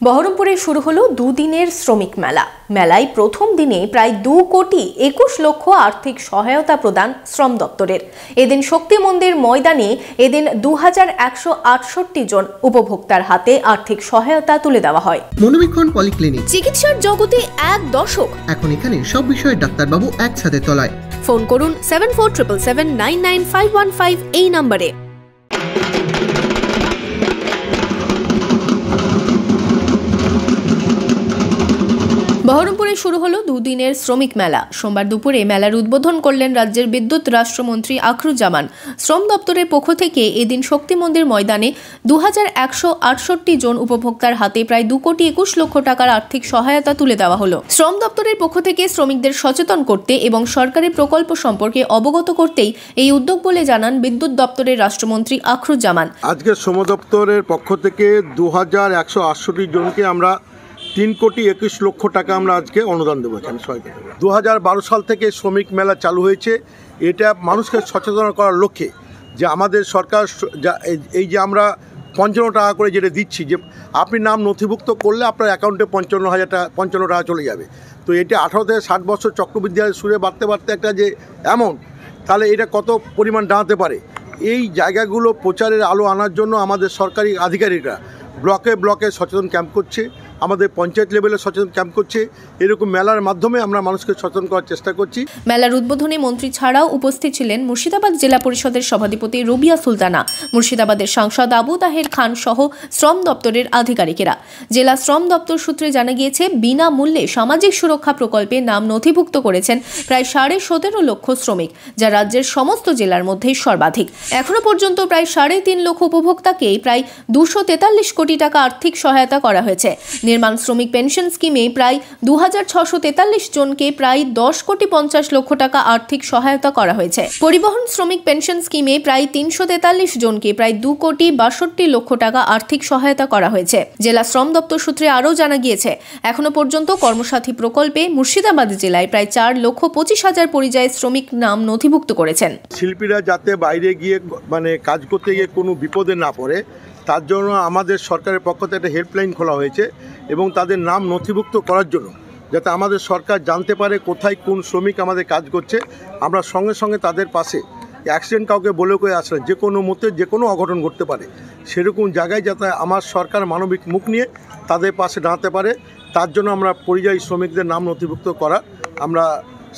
বহরমপুরে শুরু হলো দুদিনের শ্রমিক মেলা। মেলায় প্রথম দিনে প্রায় 2,21,00,000 আর্থিক সহায়তা প্রদান শ্রম দপ্তরের। এদিন শক্তি মন্দির ময়দানে 2168 জন উপভোক্তার হাতে আর্থিক সহায়তা তুলে দেওয়া হয়। মনোবীক্ষণ পলিক্লিনিক, চিকিৎসার জগতে এক দশক। এখন এখানে সব বিষয়ে ডাক্তারবাবু একসাথে তলায়। ফোন করুন 7477799515 এই নম্বরে। বহরমপুরে শুরু হলো দুদিনের শ্রমিক মেলা। সোমবার দুপুরে মেলার উদ্বোধন করলেন রাজ্যের বিদ্যুৎ রাষ্ট্রমন্ত্রী আখরুজ্জামান। শ্রম দপ্তরের পক্ষ থেকে এদিন শক্তি মন্দির ময়দানে 2168 জন উপভোক্তার হাতে প্রায় 2,21,00,000 টাকার আর্থিক সহায়তা তুলে দেওয়া হলো। শ্রম দপ্তরের পক্ষ থেকে শ্রমিকদের সচেতন করতে এবং সরকারি প্রকল্প সম্পর্কে অবগত করতেই এই উদ্যোগ বলে জানান বিদ্যুৎ দপ্তরের রাষ্ট্রমন্ত্রী আখরুজ্জামান। আজকে শ্রম দপ্তরের পক্ষ থেকে 2168 জনকে আমরা 3,21,00,000 টাকা আমরা আজকে অনুদান দেবো এখানে সবাইকে। 2012 সাল থেকে শ্রমিক মেলা চালু হয়েছে। এটা মানুষকে সচেতন করার লক্ষ্যে যে আমাদের সরকার এই যে আমরা 55 টাকা করে যেটা দিচ্ছি, যে আপনি নাম নথিভুক্ত করলে আপনার অ্যাকাউন্টে 55 টাকা চলে যাবে। তো এটা 18 থেকে 60 বছর চক্রবৃদ্ধি সুরে বাড়তে বাড়তে একটা যে অ্যামাউন্ট, তাহলে এটা কত পরিমাণ দাঁড়াতে পারে। এই জায়গাগুলো প্রচারের আলো আনার জন্য আমাদের সরকারি আধিকারিকরা ব্লকে ব্লকে সচেতন ক্যাম্প করছে, আমাদের পঞ্চায়েত লেভেলে সচেতন ক্যাম্প করছে। এরকম মেলার মাধ্যমে আমরা মানুষকে সচেতন করার চেষ্টা করছি। মেলার উদ্বোধনে মন্ত্রী ছাড়াও উপস্থিত ছিলেন মুর্শিদাবাদ জেলা পরিষদের সভাধিপতি রবিয়া সুলতানা, মুর্শিদাবাদের সাংসদ আবু তাহের খান সহ শ্রম দপ্তরের আধিকারিকেরা। জেলা শ্রম দপ্তর সূত্রে জানা গিয়েছে, বিনামূল্যে সামাজিক সুরক্ষা প্রকল্পে নাম নথিভুক্ত করেছেন প্রায় 17.5 লক্ষ শ্রমিক, যা রাজ্যের সমস্ত জেলার মধ্যেই সর্বাধিক। এখনো পর্যন্ত প্রায় 3.5 লক্ষ উপভোক্তাকে প্রায় 243 কোটি টাকা আর্থিক সহায়তা করা হয়েছে। নির্মাণ শ্রমিক পেনশন স্কিমে প্রায় 2,643 জনকে প্রায় 10,50,00,000 টাকা আর্থিক সহায়তা করা হয়েছে। পরিবহন শ্রমিক পেনশন স্কিমে প্রায় 343 জনকে প্রায় 2,62,00,000 টাকা আর্থিক সহায়তা করা হয়েছে। জেলা শ্রম দপ্তর সূত্রে আরও জানা গিয়েছে, এখনো পর্যন্ত কর্মসাথী প্রকল্পে মুর্শিদাবাদ জেলায় প্রায় 4,25,000 পরিযায়ী শ্রমিক নাম নথিভুক্ত করেছেন। শিল্পীরা যাতে বাইরে গিয়ে কাজ করতে গিয়ে কোনো বিপদে না পড়ে, তার জন্য আমাদের সরকারের পক্ষ থেকে একটা হেল্পলাইন খোলা হয়েছে এবং তাদের নাম নথিভুক্ত করার জন্য, যাতে আমাদের সরকার জানতে পারে কোথায় কোন শ্রমিক আমাদের কাজ করছে। আমরা সঙ্গে সঙ্গে তাদের পাশে, অ্যাক্সিডেন্ট কাউকে বলে করে আসলে যে কোনো মুহূর্তে যে কোনো অঘটন ঘটতে পারে, সেরকম জায়গায় যাতে আমার সরকার মানবিক মুখ নিয়ে তাদের পাশে দাঁড়াতে পারে, তার জন্য আমরা পরিযায়ী শ্রমিকদের নাম নথিভুক্ত করা আমরা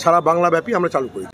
সারা বাংলাব্যাপী আমরা চালু করেছি।